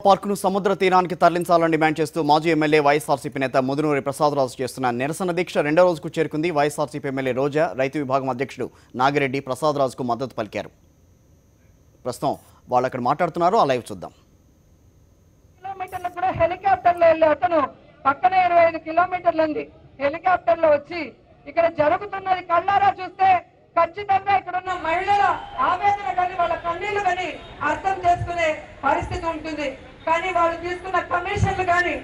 పార్కును సముద్ర తీరానికి తరలించాలని డిమాండ్ చేస్తూ మాజీ ఎమ్మెల్యే వైఎస్ఆర్సీపీ నేత ముదునూరి ప్రసాదరాజు చేస్తున్న నిరసన దీక్ష రెండో రోజుకు చేరుకుంది. వైఎస్ఆర్సీపీ ఎమ్మెల్యే రోజా, రైతు విభాగం అధ్యక్షుడు నాగిరెడ్డి ప్రసాదరాజుకు మద్దతు పలికారు. ప్రస్తుతం వాళ్ళు అక్కడ మాట్లాడుతున్నారు. ఆ లైవ్ చూద్దాం. కిలోమీటర్లు కూడా హెలికాప్టర్లో వెళ్ళి అతను పక్కనే 25 కిలోమీటర్లు ఉంది. హెలికాప్టర్లో వచ్చి ఇక్కడ జరుగుతున్నది కళ్ళారా చూస్తే ఖచ్చితంగా ఇక్కడ ఉన్న మహిళల ఆవేదన కానీ వాళ్ళ కన్నీళ్లు కానీ అర్థం చేసుకునే పరిస్థితి ఉంటుంది. కానీ వాళ్ళు తీసుకున్న కమిషన్లు కానీ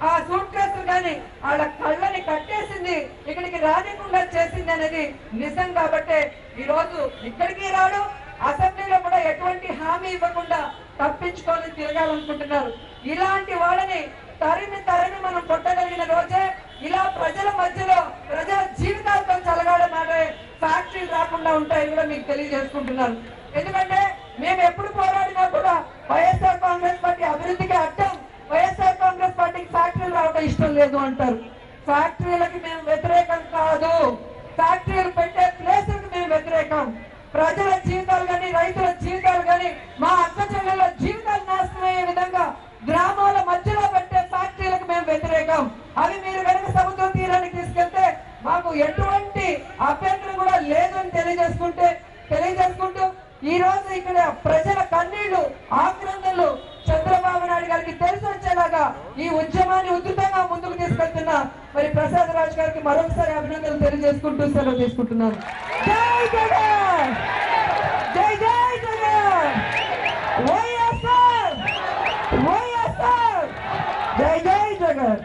ఆ సూట్ కేసులు కానీ వాళ్ళ కళ్ళని కట్టేసింది, ఇక్కడికి రానికుండా చేసింది అనేది నిజం. కాబట్టే ఈ రోజు ఇక్కడికి రాడు, అసెంబ్లీలో కూడా ఎటువంటి హామీ ఇవ్వకుండా తప్పించుకొని తిరగాలనుకుంటున్నారు. ఇలాంటి వాళ్ళని తరిమి మనం కొట్టగలిగిన రోజే ఇలా ప్రజల మధ్యలో ప్రజల జీవితాలతో చలగాడమాడే ఫ్యాక్టరీలు రాకుండా ఉంటాయని కూడా మీకు తెలియజేసుకుంటున్నాను. ఎందుకంటే మేము ఎప్పుడు పోరాడినా కూడా వైఎస్ఆర్ కాంగ్రెస్ పార్టీ అభివృద్ధికి అడ్డం, వైఎస్ఆర్ కాంగ్రెస్ పార్టీకి ఫ్యాక్టరీలు రావడం ఇష్టం లేదు అంటారు. ఫ్యాక్టరీలకి మేము వ్యతిరేకం కాదు, ఫ్యాక్టరీలు పెట్టే ప్లేసులకు మేము వ్యతిరేకం. ప్రజల జీవితాలు కానీ రైతుల జీవితాలు కానీ మా అక్క చెల్లెల జీవితాలు నాశనం అయ్యే విధంగా గ్రామాల మధ్యలో పెట్టే ఫ్యాక్టరీలకు మేము వ్యతిరేకం. అవి మీరు కనుక సముద్ర తీరానికి తీసుకెళ్తే మాకు ఎటువంటి అభ్యంతరం కూడా లేదు అని తెలియజేసుకుంటూ ఈ రోజు ఇక్కడ ప్రజల కన్నీళ్లు ఆక్రందనలు చంద్రబాబు నాయుడు గారికి తెలిసి వచ్చేలాగా ఈ ఉద్యమాన్ని ఉధృతంగా ముందుకు తీసుకెళ్తున్న మరి ప్రసాద్ రాజ్ గారికి మరొకసారి అభినందనలు తెలియజేసుకుంటూ సెలవు తీసుకుంటున్నాను. జై జగన్, జై జై జగన్, వైఎస్ఆర్ వైఎస్ఆర్, జై జై జగన్.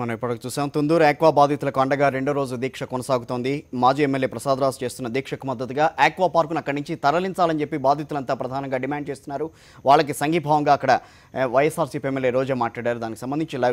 మనం ఇప్పటికి చూసాం. తుందూరు ఆక్వా బాధితులకు అండగా రెండో రోజు దీక్ష కొనసాగుతోంది. మాజీ ఎమ్మెల్యే ప్రసాదరాజు చేస్తున్న దీక్షకు మద్దతుగా ఆక్వా పార్కును అక్కడి నుంచి తరలించాలని చెప్పి బాధితులంతా ప్రధానంగా డిమాండ్ చేస్తున్నారు. వాళ్ళకి సంఘీభావంగా అక్కడ వైఎస్ఆర్సీపీ ఎమ్మెల్యే రోజా మాట్లాడారు. దానికి సంబంధించి లైవ్